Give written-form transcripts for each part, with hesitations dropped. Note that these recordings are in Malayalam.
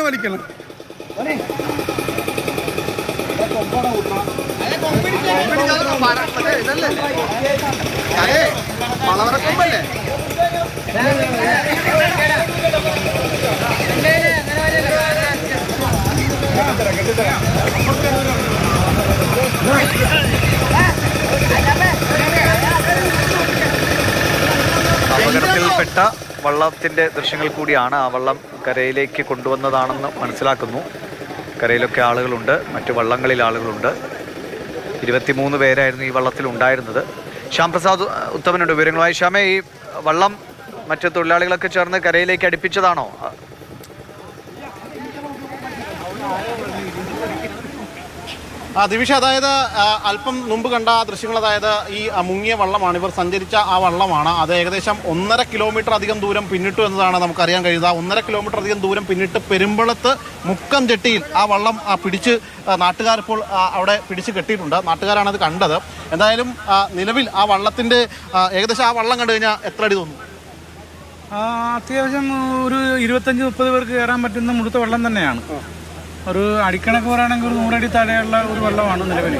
വലിക്കണം. വളവറക്കൊമ്പല്ലേ? അപകടത്തിൽപ്പെട്ട വള്ളത്തിൻ്റെ ദൃശ്യങ്ങൾ കൂടിയാണ്. ആ വള്ളം കരയിലേക്ക് കൊണ്ടുവന്നതാണെന്ന് മനസ്സിലാക്കുന്നു. കരയിലൊക്കെ ആളുകളുണ്ട്, മറ്റു വള്ളങ്ങളിൽ ആളുകളുണ്ട്. 23 പേരായിരുന്നു ഈ വള്ളത്തിൽ ഉണ്ടായിരുന്നത്. ശ്യാം പ്രസാദ് ഉത്തമനുണ്ട് വിവരങ്ങളുമായി. ശ്യാമേ, ഈ വള്ളം മറ്റു തൊഴിലാളികളൊക്കെ ചേർന്ന് കരയിലേക്ക് അടുപ്പിച്ചതാണോ? ദിവിഷ, അതായത് അല്പം മുമ്പ് കണ്ട ദൃശ്യങ്ങൾ, അതായത് ഈ മുങ്ങിയ വള്ളമാണ്, ഇവർ സഞ്ചരിച്ച ആ വള്ളമാണ്. അത് ഏകദേശം 1.5 കിലോമീറ്റർ അധികം ദൂരം പിന്നിട്ടു എന്നതാണ് നമുക്കറിയാൻ കഴിയുക. 1.5 കിലോമീറ്റർ അധികം ദൂരം പിന്നിട്ട് പെരുമ്പളത്ത് മുക്കം ജെട്ടിയിൽ ആ വള്ളം പിടിച്ച് നാട്ടുകാരിപ്പോൾ അവിടെ പിടിച്ച് കെട്ടിയിട്ടുണ്ട്. നാട്ടുകാരാണ് അത് കണ്ടത്. എന്തായാലും നിലവിൽ ആ വള്ളത്തിൻ്റെ ഏകദേശം ആ വള്ളം കണ്ടു കഴിഞ്ഞാൽ എത്ര അടി തോന്നും? അത്യാവശ്യം ഒരു 25-30 പേർക്ക് കയറാൻ പറ്റുന്ന മുഴുത്ത വെള്ളം തന്നെയാണ്. ഒരു അടിക്കണക്ക് പറയുകയാണെങ്കിൽ ഒരു 100 അടി താഴെയുള്ള ഒരു വെള്ളമാണ് നിലവിൽ.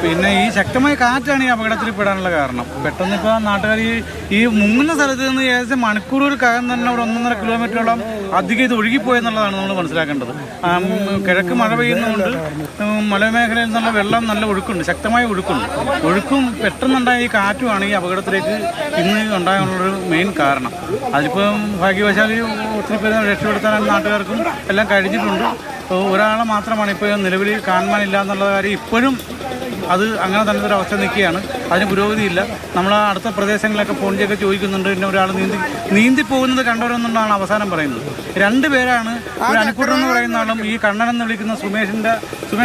പിന്നെ ഈ ശക്തമായ കാറ്റാണ് ഈ അപകടത്തിൽ പെടാനുള്ള കാരണം. പെട്ടെന്ന് ഇപ്പോൾ നാട്ടുകാർ ഈ മുങ്ങുന്ന സ്ഥലത്ത് നിന്ന് ഏകദേശം മണിക്കൂറുകൾക്കകം തന്നെ ഒരു 1.5 കിലോമീറ്ററോളം അധികം ഇത് ഒഴുകിപ്പോയെന്നുള്ളതാണ് നമ്മൾ മനസ്സിലാക്കേണ്ടത്. കിഴക്ക് മഴ പെയ്യുന്നതുകൊണ്ട് മലമേഖലയിൽ നിന്നുള്ള വെള്ളം നല്ല ഒഴുക്കുണ്ട്, ശക്തമായ ഒഴുക്കും പെട്ടെന്നുണ്ടായ ഈ കാറ്റുമാണ് ഈ അപകടത്തിലേക്ക് ഇന്ന് ഉണ്ടാകാനുള്ളൊരു മെയിൻ കാരണം. അതിലിപ്പം ഭാഗ്യവശാൽ ഒത്തിരി പേരെ രക്ഷപ്പെടുത്താൻ നാട്ടുകാർക്കും എല്ലാം കഴിഞ്ഞിട്ടുണ്ട്. ഒരാളെ മാത്രമാണ് ഇപ്പോൾ നിലവിൽ കാണാനില്ല എന്നുള്ള കാര്യം ഇപ്പോഴും അത് അങ്ങനെ തന്നെ ഒരു അവസ്ഥ നിൽക്കുകയാണ്. അതിന് പുരോഗതിയില്ല. നമ്മൾ അടുത്ത പ്രദേശങ്ങളിലൊക്കെ ഫോൺ ചെയ്തൊക്കെ ചോദിക്കുന്നുണ്ട്. പിന്നെ ഒരാൾ നീന്തി പോകുന്നത് കണ്ടവരെന്നുള്ളതാണ് അവസാനം പറയുന്നത്. 2 പേരാണ്, ഒരു അനുക്കുട്ടൻ എന്ന് പറയുന്ന ആളും ഈ കണ്ണൻ എന്ന് വിളിക്കുന്ന സുമേഷ്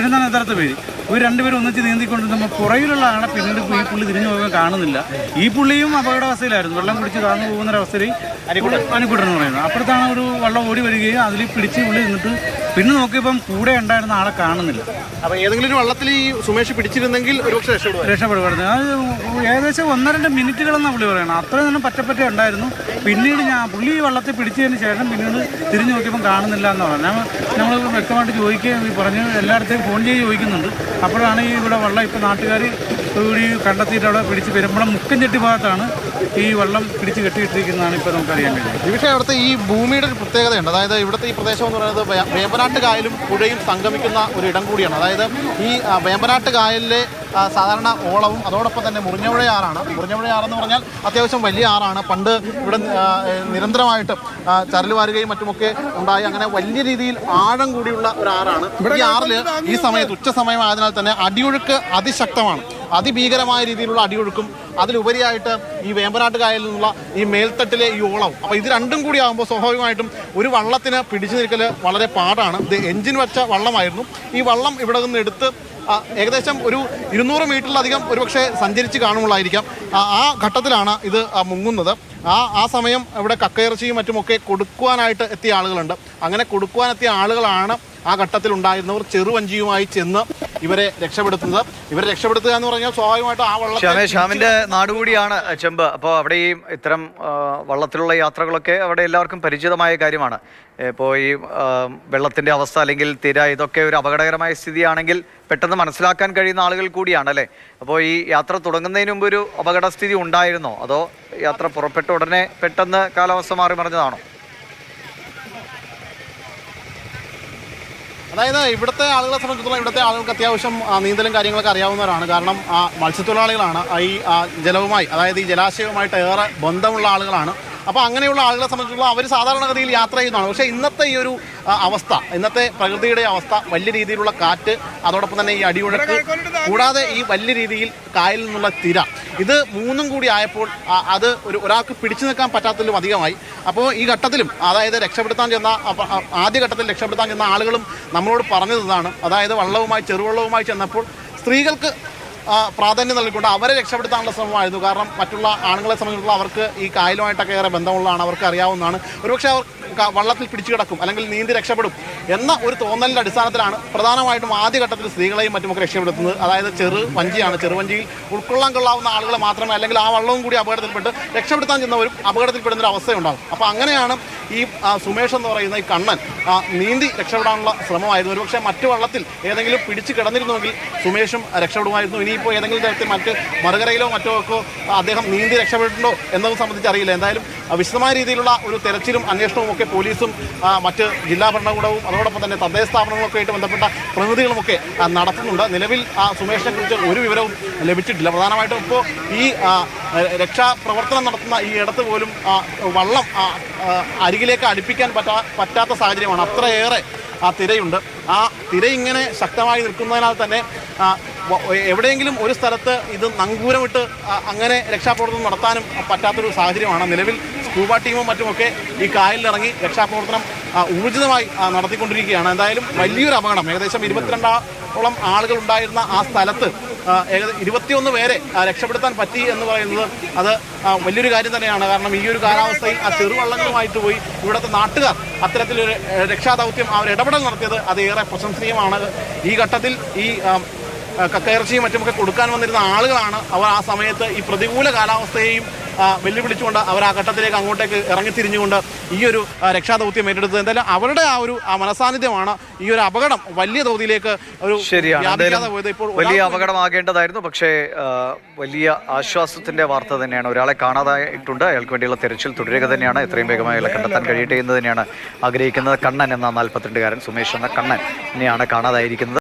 എന്നാണ് യഥാർത്ഥ പേര്. ഇവർ 2 പേരും ഒന്നിച്ച് നീന്തിക്കൊണ്ട് നമ്മൾ പുറകിലുള്ള ആളെ പിന്നീട് ഈ പുള്ളി തിരിഞ്ഞു പോകാൻ കാണുന്നില്ല. ഈ പുള്ളിയും അപകടാവസ്ഥയിലായിരുന്നു. വെള്ളം കുടിച്ച് താഴ്ന്നു പോകുന്നൊരവസ്ഥയിൽ അനുക്കുട്ടൻ എന്ന് പറയുന്നത്. അപ്പോഴത്താണ് ഒരു വെള്ളം ഓടി വരികയും അതിൽ പിടിച്ച് ഉള്ളിൽ നിന്നിട്ട് പിന്നെ നോക്കിയപ്പം കൂടെ ഉണ്ടായിരുന്ന ആളെ കാണുന്നില്ല. അപ്പോൾ ഏതെങ്കിലും വള്ളത്തിൽ ഈ സുമേഷ് പിടിച്ചിരുന്നെങ്കിൽ ഒരുപക്ഷെ രക്ഷപ്പെടുമായിരുന്നു. അത് ഏകദേശം 1-2 മിനിറ്റുകളെന്നാണ് പുള്ളി പറയുന്നത്. അത്രയും തന്നെ പറ്റപ്പറ്റ ഉണ്ടായിരുന്നു. പിന്നീട് പുള്ളി ഈ വള്ളത്തിൽ പിടിച്ചതിന് ശേഷം പിന്നീട് തിരിഞ്ഞു നോക്കിയപ്പം കാണുന്നില്ല എന്ന് പറഞ്ഞു. നമ്മൾ വ്യക്തമായിട്ട് ചോദിക്കുകയും പറഞ്ഞു, എല്ലായിടത്തേയും ഫോൺ ചെയ്ത് ചോദിക്കുന്നുണ്ട്. അപ്പോഴാണ് ഈ ഇവിടെ വള്ളം ഇപ്പോൾ നാട്ടുകാർ കൂടി കണ്ടെത്തിയിട്ട് അവിടെ പിടിച്ച് വരുമ്പോഴും മുക്കഞ്ചെട്ടി ഭാഗത്താണ് ഈ വള്ളം പിടിച്ച് കെട്ടിയിട്ടിരിക്കുന്നതാണ് ഇപ്പോൾ നമുക്കറിയാൻ കഴിയും. ഈ വിഷയം അവിടുത്തെ ഈ ഭൂമിയുടെ ഒരു പ്രത്യേകതയുണ്ട്. അതായത് ഇവിടുത്തെ ഈ പ്രദേശം എന്ന് പറയുന്നത് വേമ്പനാട്ട് കായലും പുഴയും സംഗമിക്കുന്ന ഒരു ഇടം കൂടിയാണ്. അതായത് ഈ വേമ്പനാട്ട് കായലിലെ സാധാരണ ഓളവും അതോടൊപ്പം തന്നെ മുറിഞ്ഞപുഴയാറാണ്. മുറിഞ്ഞപുഴയാറെന്ന് പറഞ്ഞാൽ അത്യാവശ്യം വലിയ ആറാണ്. പണ്ട് ഇവിടെ നിരന്തരമായിട്ട് ചരൽ വാരുകയും മറ്റുമൊക്കെ ഉണ്ടായി. അങ്ങനെ വലിയ രീതിയിൽ ആഴം കൂടിയുള്ള ഒരു ആറാണ്. ഈ ആറിൽ ഈ സമയത്ത് ഉച്ച സമയമായതിനാൽ തന്നെ അടിയൊഴുക്ക് അതിശക്തമാണ്. അതിഭീകരമായ രീതിയിലുള്ള അടിയൊഴുക്കും അതിലുപരിയായിട്ട് ഈ വേമ്പനാട്ട് കായലിൽ നിന്നുള്ള ഈ മേൽത്തട്ടിലെ ഈ ഓളം. അപ്പോൾ ഇത് രണ്ടും കൂടി ആകുമ്പോൾ സ്വാഭാവികമായിട്ടും ഒരു വള്ളത്തിന് പിടിച്ചു നിൽക്കൽ വളരെ പാടാണ്. ഇത് എഞ്ചിൻ വെച്ച വള്ളമായിരുന്നു. ഈ വള്ളം ഇവിടെ നിന്ന് എടുത്ത് ഏകദേശം ഒരു 200 മീറ്ററിലധികം ഒരുപക്ഷെ സഞ്ചരിച്ച് കാണുമുള്ളായിരിക്കാം. ആ ഘട്ടത്തിലാണ് ഇത് മുങ്ങുന്നത്. ആ സമയം ഇവിടെ കക്കയിറച്ചിയും മറ്റുമൊക്കെ കൊടുക്കുവാനായിട്ട് എത്തിയ ആളുകളുണ്ട്. അങ്ങനെ കൊടുക്കുവാനെത്തിയ ആളുകളാണ് ആ ഘട്ടത്തിലുണ്ടായിരുന്നവർ ചെറുവഞ്ചിയുമായി ചെന്ന് ഇവരെ രക്ഷപ്പെടുത്തുന്നത്. ഇവരെ രക്ഷപ്പെടുത്തുക എന്ന് പറഞ്ഞാൽ സ്വാഭാവികമായിട്ടും ആ വള്ളം ശ്യാമിന്റെ നാടുകൂടിയാണ് ചെമ്പ്. അപ്പോൾ അവിടെ ഈ ഇത്തരം വള്ളത്തിലുള്ള യാത്രകളൊക്കെ അവിടെ എല്ലാവർക്കും പരിചിതമായ കാര്യമാണ്. ഇപ്പോൾ ഈ വെള്ളത്തിൻ്റെ അവസ്ഥ അല്ലെങ്കിൽ തിര ഇതൊക്കെ ഒരു അപകടകരമായ സ്ഥിതിയാണെങ്കിൽ പെട്ടെന്ന് മനസ്സിലാക്കാൻ കഴിയുന്ന ആളുകൾ കൂടിയാണ് അല്ലേ? അപ്പോൾ ഈ യാത്ര തുടങ്ങുന്നതിന് മുമ്പ് ഒരു അപകടസ്ഥിതി ഉണ്ടായിരുന്നോ, അതോ യാത്ര പുറപ്പെട്ട ഉടനെ പെട്ടെന്ന് കാലാവസ്ഥ മാറി മറിഞ്ഞതാണോ? അതായത് ഇവിടുത്തെ ആളുകളെ സംബന്ധിച്ചിടത്തോളം ഇവിടുത്തെ ആളുകൾക്ക് അത്യാവശ്യം നീന്തലും കാര്യങ്ങളൊക്കെ അറിയാവുന്നവരാണ്. കാരണം മത്സ്യത്തൊഴിലാളികളാണ്. ഈ ജലവുമായി, അതായത് ഈ ജലാശയവുമായിട്ട് ഏറെ ബന്ധമുള്ള ആളുകളാണ്. അപ്പോൾ അങ്ങനെയുള്ള ആളുകളെ സംബന്ധിച്ചിടത്തോളം അവർ സാധാരണഗതിയിൽ യാത്ര ചെയ്യുന്നതാണ്. പക്ഷേ ഇന്നത്തെ ഈ ഒരു അവസ്ഥ, ഇന്നത്തെ പ്രകൃതിയുടെ അവസ്ഥ, വലിയ രീതിയിലുള്ള കാറ്റ്, അതോടൊപ്പം തന്നെ ഈ അടിയൊഴുക്ക്, കൂടാതെ ഈ വലിയ രീതിയിൽ കായലിൽ നിന്നുള്ള തിര, ഇത് മൂന്നും കൂടി ആയപ്പോൾ അത് ഒരാൾക്ക് പിടിച്ചു നിൽക്കാൻ പറ്റാത്തതിലും അധികമായി. അപ്പോൾ ഈ ഘട്ടത്തിലും, അതായത് ആദ്യ ഘട്ടത്തിൽ രക്ഷപ്പെടുത്താൻ ചെന്ന ആളുകളും നമ്മളോട് പറഞ്ഞതാണ്. അതായത് ചെറുവള്ളവുമായി ചെന്നപ്പോൾ സ്ത്രീകൾക്ക് പ്രാധാന്യം നൽകിക്കൊണ്ട് അവരെ രക്ഷപ്പെടുത്താനുള്ള ശ്രമമായിരുന്നു. കാരണം മറ്റുള്ള ആണുങ്ങളെ സംബന്ധിച്ചിടത്തോളം അവർക്ക് ഈ കായലുമായിട്ടൊക്കെ ഏറെ ബന്ധമുള്ളതാണ്, അവർക്ക് അറിയാവുന്നതാണ്. ഒരുപക്ഷെ അവർ വള്ളത്തിൽ പിടിച്ചു കിടക്കും അല്ലെങ്കിൽ നീന്തി രക്ഷപ്പെടും എന്ന ഒരു തോന്നലിൻ്റെ അടിസ്ഥാനത്തിലാണ് പ്രധാനമായിട്ടും ആദ്യഘട്ടത്തിൽ സ്ത്രീകളെയും മറ്റുമൊക്കെ രക്ഷപ്പെടുത്തുന്നത്. അതായത് ചെറുവഞ്ചിയാണ്. ചെറുവഞ്ചിയിൽ ഉൾക്കൊള്ളാൻ കൊള്ളാവുന്ന ആളുകളെ മാത്രമേ, അല്ലെങ്കിൽ ആ വള്ളവും കൂടി അപകടത്തിൽപ്പെട്ട് രക്ഷപ്പെടുത്താൻ ചെന്നവരും അപകടത്തിൽപ്പെടുന്നൊരു അവസ്ഥയുണ്ടാകും. അപ്പോൾ അങ്ങനെയാണ് ഈ സുമേഷ് എന്ന് പറയുന്ന ഈ കണ്ണൻ നീന്തി രക്ഷപ്പെടാനുള്ള ശ്രമമായിരുന്നു. ഒരുപക്ഷെ മറ്റു വള്ളത്തിൽ ഏതെങ്കിലും പിടിച്ച് കിടന്നിരുന്നുവെങ്കിൽ സുമേഷും രക്ഷപ്പെടുമായിരുന്നു. ഇനിയിപ്പോൾ ഏതെങ്കിലും തരത്തിൽ മറ്റ് മറുകരയിലോ മറ്റോ ഒക്കെ അദ്ദേഹം നീന്തി രക്ഷപ്പെട്ടിട്ടുണ്ടോ എന്നത് സംബന്ധിച്ച് അറിയില്ല. എന്തായാലും വിശദമായ രീതിയിലുള്ള ഒരു തെരച്ചിലും അന്വേഷണവും ഒക്കെ പോലീസും മറ്റ് ജില്ലാ ഭരണകൂടവും അതോടൊപ്പം തന്നെ തദ്ദേശ സ്ഥാപനങ്ങളൊക്കെ ആയിട്ട് ബന്ധപ്പെട്ട പ്രതിനിധികളുമൊക്കെ നടത്തുന്നുണ്ട്. നിലവിൽ സുമേഷിനെ കുറിച്ച് ഒരു വിവരവും ലഭിച്ചിട്ടില്ല. പ്രധാനമായിട്ടും ഇപ്പോൾ ഈ രക്ഷാപ്രവർത്തനം നടത്തുന്ന ഈ ഇടത്ത് പോലും വള്ളം അരികിലേക്ക് അടുപ്പിക്കാൻ പറ്റാത്ത സാഹചര്യമാണ്. അത്രയേറെ തിരയുണ്ട്. ആ തിര ഇങ്ങനെ ശക്തമായി നിൽക്കുന്നതിനാൽ തന്നെ എവിടെയെങ്കിലും ഒരു സ്ഥലത്ത് ഇത് നങ്കൂരമിട്ട് അങ്ങനെ രക്ഷാപ്രവർത്തനം നടത്താനും പറ്റാത്തൊരു സാഹചര്യമാണ്. നിലവിൽ സ്കൂബ ടീമും മറ്റുമൊക്കെ ഈ കായലിലിറങ്ങി രക്ഷാപ്രവർത്തനം ഊർജിതമായി നടത്തിക്കൊണ്ടിരിക്കുകയാണ്. എന്തായാലും വലിയൊരു അപകടം. ഏകദേശം 22ഓളം ആളുകൾ ഉണ്ടായിരുന്ന ആ സ്ഥലത്ത് 21 പേരെ രക്ഷപ്പെടുത്താൻ പറ്റി എന്ന് പറയുന്നത് അത് വലിയൊരു കാര്യം തന്നെയാണ്. കാരണം ഈ ഒരു കാലാവസ്ഥയിൽ ആ ചെറുവള്ളങ്ങളുമായിട്ട് പോയി ഇവിടുത്തെ നാട്ടുകാർ അത്തരത്തിലൊരു രക്ഷാദൗത്യം ഇടപെടൽ നടത്തിയത് അത് ഏറെ പ്രശംസനീയമാണ്. ഈ ഘട്ടത്തിൽ ഈ കക്കയിറച്ചിയും മറ്റുമൊക്കെ കൊടുക്കാൻ വന്നിരുന്ന ആളുകളാണ്. അവർ ആ സമയത്ത് ഈ പ്രതികൂല കാലാവസ്ഥയെയും വെല്ലുവിളിച്ചുകൊണ്ട് അവർ ആ ഘട്ടത്തിലേക്ക് അങ്ങോട്ടേക്ക് ഇറങ്ങിത്തിരിഞ്ഞുകൊണ്ട് ഈ ഒരു രക്ഷാദൗത്യം ഏറ്റെടുത്തത്. എന്തായാലും അവരുടെ ആ ഒരു മനസാന്നിധ്യമാണ് ഈ ഒരു അപകടം വലിയ തോതിലേക്ക് ഒരു ഇപ്പോൾ വലിയ അപകടമാകേണ്ടതായിരുന്നു. പക്ഷേ വലിയ ആശ്വാസത്തിന്റെ വാർത്ത തന്നെയാണ്. ഒരാളെ കാണാതായിട്ടുണ്ട്. അയാൾക്ക് വേണ്ടിയുള്ള തെരച്ചിൽ തുടരുക തന്നെയാണ്. എത്രയും വേഗമായി അയാളെ കണ്ടെത്താൻ കഴിയട്ടെ എന്ന് തന്നെയാണ് ആഗ്രഹിക്കുന്നത്. കണ്ണൻ എന്ന 42-കാരൻ സുമേഷ് എന്ന കണ്ണൻ ഇനിയാണ് കാണാതായിരിക്കുന്നത്.